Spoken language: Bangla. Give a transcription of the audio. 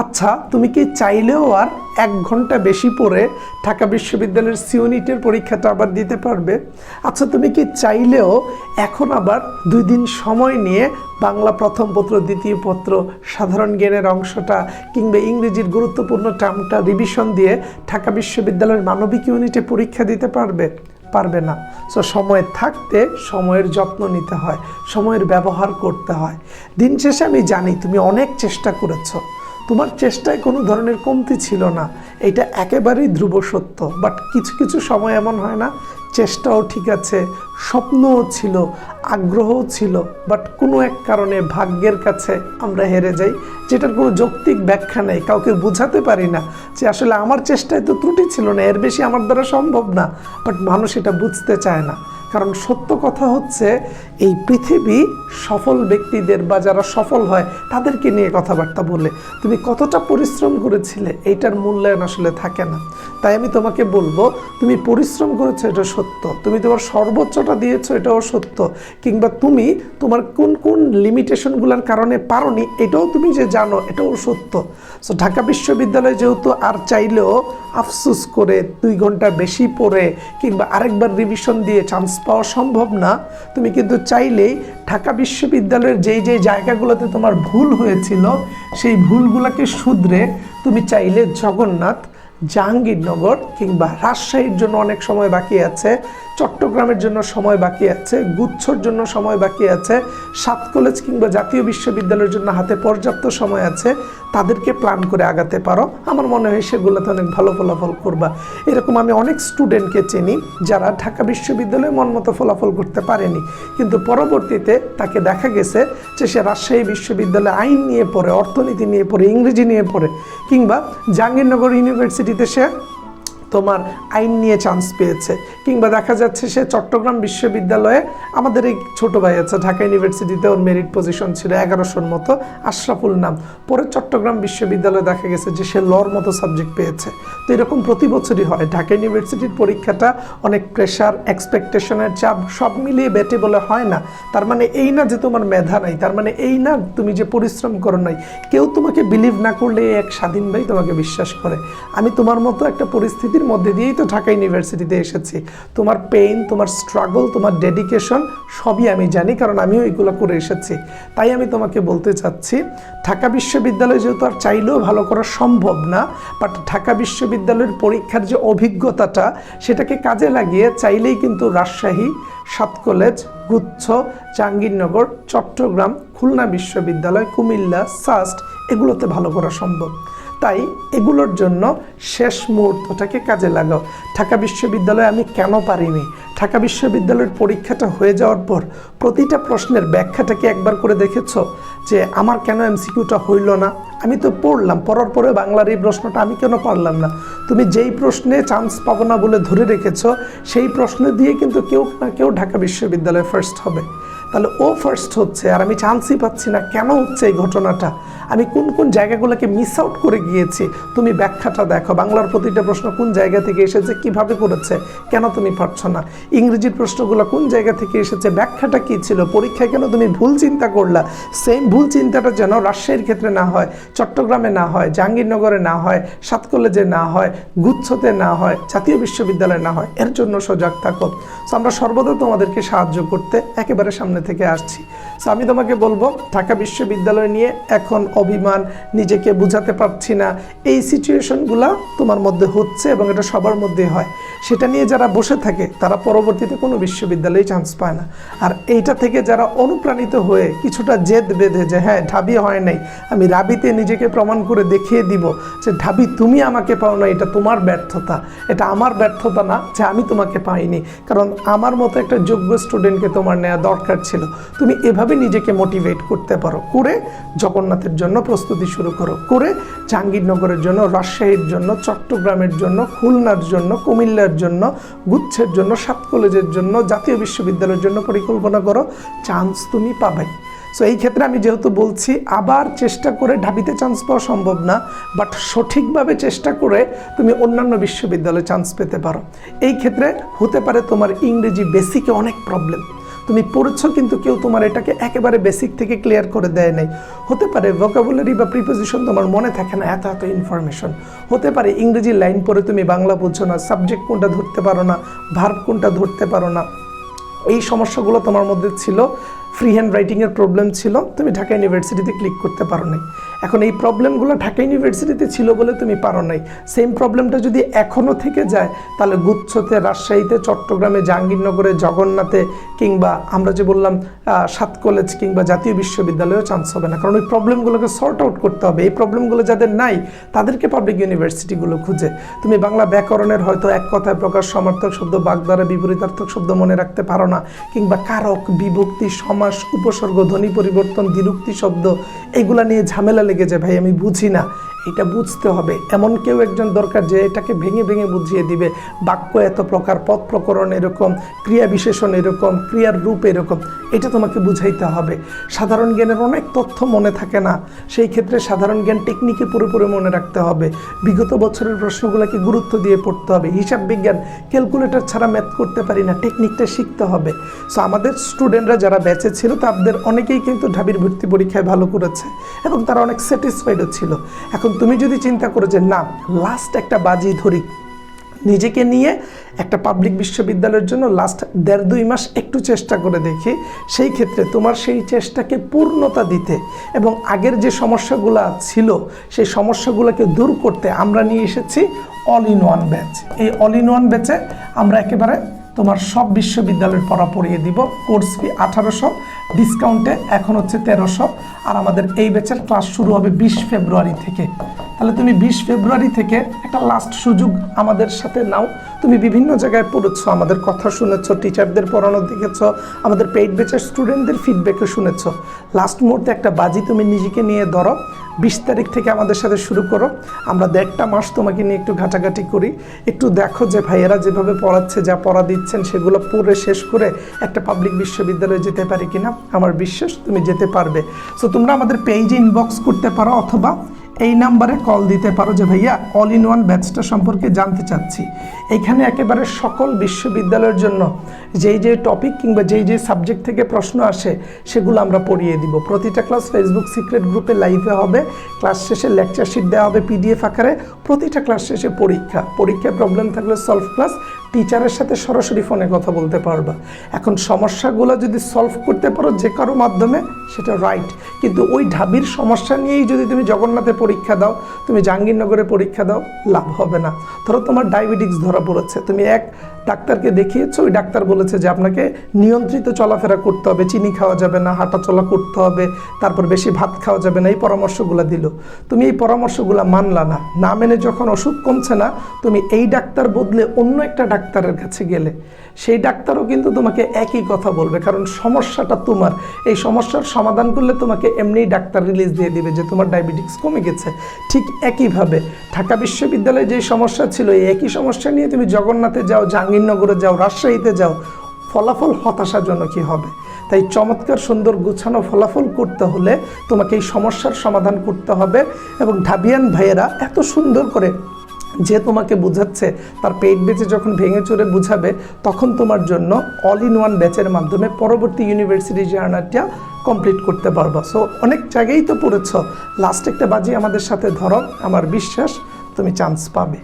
আচ্ছা, তুমি কি চাইলেও আর 1 ঘন্টা বেশি পড়ে ঢাকা বিশ্ববিদ্যালয়ের সিউনিটের পরীক্ষাটা আবার দিতে পারবে? আচ্ছা, তুমি কি চাইলেও এখন আবার 2 দিন সময় নিয়ে বাংলা প্রথম পত্র, দ্বিতীয় পত্র, সাধারণ জ্ঞানের অংশটা কিংবা ইংরেজির গুরুত্বপূর্ণ টার্মটা রিভিশন দিয়ে ঢাকা বিশ্ববিদ্যালয়ের মানবিক ইউনিটে পরীক্ষা দিতে পারবে? পারবে না। সো সময় থাকতে সময়ের যত্ন নিতে হয়, সময়ের ব্যবহার করতে হয়। দিন শেষে আমি জানি তুমি অনেক চেষ্টা করেছো, তোমার চেষ্টায় কোনো ধরনের কমতি ছিল না, এটা একেবারেই ধ্রুব সত্য। বাট কিছু কিছু সময় এমন হয় না, চেষ্টাও ঠিক আছে, স্বপ্নও ছিল, আগ্রহও ছিল, বাট কোনো এক কারণে ভাগ্যের কাছে আমরা হেরে যাই, যেটার কোনো যৌক্তিক ব্যাখ্যা নেই। কাউকে বোঝাতে পারি না যে আসলে আমার চেষ্টায় তো ত্রুটি ছিল না, এর বেশি আমার দ্বারা সম্ভব না, বাট মানুষ এটা বুঝতে চায় না। কারণ সত্য কথা হচ্ছে, এই পৃথিবী সফল ব্যক্তিদের বা যারা সফল হয় তাদেরকে নিয়ে কথাবার্তা বলে, তুমি কতটা পরিশ্রম করেছিলে এইটার মূল্যায়ন আসলে থাকে না। তাই আমি তোমাকে বলবো, তুমি পরিশ্রম করেছো এটা সত্য, তুমি তোমার সর্বোচ্চটা দিয়েছো এটাও সত্য, কিংবা তুমি তোমার কোন কোন লিমিটেশনগুলোর কারণে পারোনি এটাও তুমি যে জানো এটাও সত্য। সো ঢাকা বিশ্ববিদ্যালয়ে যেহেতু আর চাইলেও আফসোস করে 2 ঘন্টা বেশি পড়ে কিংবা আরেকবার রিভিশন দিয়ে চান্স পাওয়া সম্ভব না, তুমি কিন্তু চাইলেই ঢাকা বিশ্ববিদ্যালয়ের যেই যেই জায়গাগুলোতে তোমার ভুল হয়েছিল সেই ভুলগুলোকে শুধরে তুমি চাইলে জগন্নাথ, জাহাঙ্গীরনগর কিংবা রাজশাহীর জন্য অনেক সময় বাকি আছে, চট্টগ্রামের জন্য সময় বাকি আছে, গুচ্ছর জন্য সময় বাকি আছে, 7 কলেজ কিংবা জাতীয় বিশ্ববিদ্যালয়ের জন্য হাতে পর্যাপ্ত সময় আছে, তাদেরকে প্ল্যান করে আগাতে পারো। আমার মনে হয় সেগুলোতে অনেক ভালো ফলাফল করবা। এরকম আমি অনেক স্টুডেন্টকে চিনি যারা ঢাকা বিশ্ববিদ্যালয়ে মন মতো ফলাফল করতে পারেনি, কিন্তু পরবর্তীতে তাকে দেখা গেছে যে সে রাজশাহী বিশ্ববিদ্যালয়ে আইন নিয়ে পড়ে, অর্থনীতি নিয়ে পড়ে, ইংরেজি নিয়ে পড়ে, কিংবা জাহাঙ্গীরনগর ইউনিভার্সিটিতে সে তোমার আইন নিয়ে চান্স পেয়েছে, কিংবা দেখা যাচ্ছে সে চট্টগ্রাম বিশ্ববিদ্যালয়ে, আমাদের এই ছোট ভাই আছে ঢাকা ইউনিভার্সিটিতে, ওর মেরিট পজিশন ছিল 1100-র মতো, আশরাফুল নাম, পরে চট্টগ্রাম বিশ্ববিদ্যালয়ে দেখা গেছে যে সে লর মতো সাবজেক্ট পেয়েছে। তো এরকম প্রতি বছরই হয়। ঢাকা ইউনিভার্সিটির পরীক্ষাটা অনেক প্রেশার, এক্সপেকটেশনের চাপ সব মিলিয়ে বেটে বলে হয় না। তার মানে এই না যে তোমার মেধা নাই, তার মানে এই না তুমি যে পরিশ্রম করো নাই। কেউ তোমাকে বিলিভ না করলে এক স্বাধীন ভাই তোমাকে বিশ্বাস করে। আমি তোমার মতো একটা পরিস্থিতির মধ্যে দিয়েই তো ঢাকা ইউনিভার্সিটিতে এসেছি। তোমার পেইন, তোমার স্ট্রাগল, তোমার ডেডিকেশন সবই আমি জানি, কারণ আমিও এগুলো করে এসেছি। তাই আমি তোমাকে বলতে চাচ্ছি, ঢাকা বিশ্ববিদ্যালয়ে যেহেতু আর চাইলেও ভালো করা সম্ভব না, বাট ঢাকা বিশ্ববিদ্যালয়ের পরীক্ষার যে অভিজ্ঞতাটা সেটাকে কাজে লাগিয়ে চাইলেই কিন্তু রাজশাহী, 7 কলেজ, গুচ্ছ, জাহাঙ্গীরনগর, চট্টগ্রাম, খুলনা বিশ্ববিদ্যালয়, কুমিল্লা, সাস্ট এগুলোতে ভালো করা সম্ভব। তাই এগুলোর জন্য শেষ মুহূর্তটাকে কাজে লাগাও। ঢাকা বিশ্ববিদ্যালয়ে আমি কেন পারিনি, ঢাকা বিশ্ববিদ্যালয়ের পরীক্ষাটা হয়ে যাওয়ার পর প্রতিটা প্রশ্নের ব্যাখ্যাটাকে একবার করে দেখেছো যে আমার কেন এমসিকিউটা হইল না? আমি তো পড়লাম, পড়ার পরে বাংলার এই প্রশ্নটা আমি কেন পারলাম না? তুমি যেই প্রশ্নে চান্স পাবো না বলে ধরে রেখেছো, সেই প্রশ্ন দিয়ে কিন্তু কেউ না কেউ ঢাকা বিশ্ববিদ্যালয়ে ফার্স্ট হবে। তাহলে ও ফার্স্ট হচ্ছে আর আমি চান্সই পাচ্ছি না, কেন হচ্ছে এই ঘটনাটা? আমি কোন কোন জায়গাগুলোকে মিস আউট করে গিয়েছি, তুমি ব্যাখ্যাটা দেখো। বাংলার প্রতিটা প্রশ্ন কোন জায়গা থেকে এসেছে, কিভাবে করেছে, কেন তুমি পারছো না? ইংরেজির প্রশ্নগুলো কোন জায়গা থেকে এসেছে, ব্যাখ্যাটা কী ছিল, পরীক্ষায় কেন তুমি ভুল চিন্তা করলা? সেম ভুল চিন্তাটা যেন রাজশাহীর ক্ষেত্রে না হয়, চট্টগ্রামে না হয়, জাহাঙ্গীরনগরে না হয়, 7 কলেজে না হয়, গুচ্ছতে না হয়, জাতীয় বিশ্ববিদ্যালয়ে না হয়, এর জন্য সজাগ থাকো। সো আমরা সর্বদা তোমাদেরকে সাহায্য করতে একেবারে সামনে থেকে আসছি। সো আমি তোমাকে বলবো, ঢাকা বিশ্ববিদ্যালয় নিয়ে এখন অভিমান, নিজেকে বুঝাতে পারছি না, এই সিচুয়েশনগুলো তোমার মধ্যে হচ্ছে এবং এটা সবার মধ্যে হয়। সেটা নিয়ে যারা বসে থাকে তারা পরবর্তীতে কোনো বিশ্ববিদ্যালয়ে চান্স পায় না। আর এইটা থেকে যারা অনুপ্রাণিত হয়ে কিছুটা জেদ বেঁধে যে হ্যাঁ ঢাবি হয় নাই, আমি রাবিতে নিজেকে প্রমাণ করে দেখিয়ে দিব যে ঢাবি তুমি আমাকে পাও না, এটা তোমার ব্যর্থতা, এটা আমার ব্যর্থতা না যে আমি তোমাকে পাইনি, কারণ আমার মতো একটা যোগ্য স্টুডেন্টকে তোমার নেওয়া দরকার ছিল। তুমি এভাবে নিজেকে মোটিভেট করতে পারো, করে জগন্নাথের জন্য প্রস্তুতি শুরু করো, করে জাহাঙ্গীরনগরের জন্য, রাজশাহীর জন্য, চট্টগ্রামের জন্য, খুলনার জন্য, কুমিল্লার জন্য, গুচ্ছের জন্য, 7 কলেজের জন্য, জাতীয় বিশ্ববিদ্যালয়ের জন্য পরিকল্পনা করো, চান্স তুমি পাবাই। সো এই ক্ষেত্রে আমি যেহেতু বলছি, আবার চেষ্টা করে ঢাবিতে চান্স পাওয়া সম্ভব না, বাট সঠিকভাবে চেষ্টা করে তুমি অন্যান্য বিশ্ববিদ্যালয়ে চান্স পেতে পারো। এই ক্ষেত্রে হতে পারে তোমার ইংরেজি বেসিকে অনেক প্রবলেম, তুমি পড়েছো কিন্তু কেউ তোমার এটাকে একেবারে বেসিক থেকে ক্লিয়ার করে দেয় নাই। হতে পারে ভোকাবুলারি বা প্রিপোজিশন তোমার মনে থাকে না, এত এত ইনফরমেশন। হতে পারে ইংরেজি লাইন পড়ে তুমি বাংলা বুঝছো না, সাবজেক্ট কোনটা ধরতে পারো না, ভার্ব কোনটা ধরতে পারো না। এই সমস্যাগুলো তোমার মধ্যে ছিল। ফ্রি হ্যান্ড রাইটিংয়ের প্রবলেম ছিল, তুমি ঢাকা ইউনিভার্সিটিতে ক্লিক করতে পারো নাই। এখন এই প্রবলেমগুলো ঢাকা ইউনিভার্সিটিতে ছিল বলে তুমি পারো নাই। সেম প্রবলেমটা যদি এখনও থেকে যায় তাহলে গুচ্ছতে, রাজশাহীতে, চট্টগ্রামে, জাহাঙ্গীরনগরে, জগন্নাথে কিংবা আমরা যে বললাম 7 কলেজ কিংবা জাতীয় বিশ্ববিদ্যালয়েও চান্স হবে না, কারণ ওই প্রবলেমগুলোকে সর্ট আউট করতে হবে। এই প্রবলেমগুলো যাদের নাই তাদেরকে পাবলিক ইউনিভার্সিটিগুলো খুঁজে। তুমি বাংলা ব্যাকরণের হয়তো এক কথায় প্রকাশ, সমার্থক শব্দ, বাগধারা, বিপরীতার্থক শব্দ মনে রাখতে পারো না, কিংবা কারক, বিভক্তি, সমাস, উপসর্গ, ধ্বনি পরিবর্তন, দ্বিরুক্তি শব্দ, এগুলা নিয়ে ঝামেলা লেগে যায়, ভাই আমি বুঝি না। এটা বুঝতে হবে, এমন কেউ একজন দরকার যে এটাকে ভেঙে ভেঙে বুঝিয়ে দিবে। বাক্য এত প্রকার, পদ প্রকরণ এরকম, ক্রিয়া বিশেষণ এরকম, ক্রিয়ার রূপ এরকম, এটা তোমাকে বুঝাইতে হবে। সাধারণ জ্ঞানের অনেক তথ্য মনে থাকে না, সেই ক্ষেত্রে সাধারণ জ্ঞান টেকনিকে পুরোপুরি মনে রাখতে হবে। বিগত বছরের প্রশ্নগুলোকে গুরুত্ব দিয়ে পড়তে হবে। হিসাব বিজ্ঞান, ক্যালকুলেটর ছাড়া ম্যাথ করতে পারি না, টেকনিকটা শিখতে হবে। সো আমাদের স্টুডেন্টরা যারা ব্যাচে ছিল তাদের অনেকেই কিন্তু ঢাবির ভর্তি পরীক্ষায় ভালো করেছে এবং তারা অনেক স্যাটিসফাইডও ছিল। এখন তুমি যদি চিন্তা করো যে না, লাস্ট একটা বাজি ধরি, নিজেকে নিয়ে একটা পাবলিক বিশ্ববিদ্যালয়ের জন্য লাস্ট 1.5-2 মাস একটু চেষ্টা করে দেখি, সেই ক্ষেত্রে তোমার সেই চেষ্টাকে পূর্ণতা দিতে এবং আগের যে সমস্যাগুলো ছিল সেই সমস্যাগুলোকে দূর করতে আমরা নিয়ে এসেছি অল ইন ওয়ান ব্যাচ। এই অল ইন ওয়ান ব্যাচে আমরা একেবারে তোমার সব বিশ্ববিদ্যালয়ের পড়া পড়িয়ে দিব। কোর্স ফি 1800, ডিসকাউন্টে এখন হচ্ছে 1300। আর আমাদের এই ব্যাচের ক্লাস শুরু হবে 20 ফেব্রুয়ারি থেকে। তাহলে তুমি 20 ফেব্রুয়ারি থেকে একটা লাস্ট সুযোগ আমাদের সাথে নাও। তুমি বিভিন্ন জায়গায় পড়েছো, আমাদের কথা শুনেছো, টিচারদের পড়ানো দেখেছো, আমাদের পেইড ব্যাচের স্টুডেন্টদের ফিডব্যাকও শুনেছো। লাস্ট মুহূর্তে একটা বাজি তুমি নিজেকে নিয়ে ধরো, 20 তারিখ থেকে আমাদের সাথে শুরু করো। আমরা 1.5 মাস তোমাকে নিয়ে একটু ঘাটাঘাটি করি, একটু দেখো যে ভাইয়েরা যেভাবে পড়াচ্ছে, যা পড়া দিচ্ছেন সেগুলো পড়ে শেষ করে একটা পাবলিক বিশ্ববিদ্যালয়ে যেতে পারি কিনা। আমার বিশ্বাস তুমি যেতে পারবে। সো তোমরা আমাদের পেজে ইনবক্স করতে পারো অথবা এই নাম্বারে কল দিতে পারো যে ভাইয়া অল ইন ওয়ান ব্যাচটা সম্পর্কে জানতে চাচ্ছি। এখানে একেবারে সকল বিশ্ববিদ্যালয়ের জন্য যেই যে টপিক কিংবা যেই যে সাবজেক্ট থেকে প্রশ্ন আসে সেগুলো আমরা পড়িয়ে দিব। প্রতিটা ক্লাস ফেসবুক সিক্রেট গ্রুপে লাইভে হবে, ক্লাস শেষে লেকচার শিট দেওয়া হবে পিডিএফ আকারে, প্রতিটা ক্লাস শেষে পরীক্ষায় প্রবলেম থাকলে সলভ ক্লাস, টিচারের সাথে সরাসরি ফোনে কথা বলতে পারবা। এখন সমস্যাগুলো যদি সলভ করতে পারো যে কারো মাধ্যমে সেটা রাইট, কিন্তু ওই ঢাবির সমস্যা নিয়েই যদি তুমি জগন্নাথে পরীক্ষা দাও, তুমি জাহাঙ্গীরনগরে পরীক্ষা দাও, লাভ হবে না। ধরো তোমার ডায়াবেটিক্স ধরা পড়েছে, তুমি এক ডাক্তারকে দেখিয়েছো, ওই ডাক্তার বলেছে যে আপনাকে নিয়ন্ত্রিত চলাফেরা করতে হবে, চিনি খাওয়া যাবে না, হাঁটা চলা করতে হবে, তারপর বেশি ভাত খাওয়া যাবে না, এই পরামর্শগুলো দিল। তুমি এই পরামর্শগুলো মানলা না, না মেনে যখন ওষুধ কমছে না, তুমি এই ডাক্তার বদলে অন্য একটা ডাক্তারের কাছে গেলে, সেই ডাক্তারও কিন্তু তোমাকে একই কথা বলবে, কারণ সমস্যাটা তোমার। এই সমস্যার সমাধান করলে তোমাকে এমনিই ডাক্তার রিলিজ দিয়ে দিবে যে তোমার ডায়াবেটিক্স কমে গেছে। ঠিক একইভাবে ঢাকা বিশ্ববিদ্যালয়ে যে সমস্যা ছিল, এই একই সমস্যা নিয়ে তুমি জগন্নাথে যাও, জাহাঙ্গীরনগরে যাও, রাজশাহীতে যাও, ফলাফল হতাশাজনকই হবে। তাই চমৎকার সুন্দর গুছানো ফলাফল করতে হলে তোমাকে এই সমস্যার সমাধান করতে হবে। এবং ঢাবিয়ান ভাইয়েরা এত সুন্দর করে যে তোমাকে বুঝাচ্ছে, তার পেইড ব্যাচে যখন ভেঙে চড়ে বুঝাবে, তখন তোমার জন্য অল ইন ওয়ান ব্যাচের মাধ্যমে পরবর্তী ইউনিভার্সিটি জার্নালটা কমপ্লিট করতে পারবা। সো অনেক জায়গায় তো পড়েছ, লাস্ট একটা বাজি আমাদের সাথে ধরো, আমার বিশ্বাস তুমি চান্স পাবে।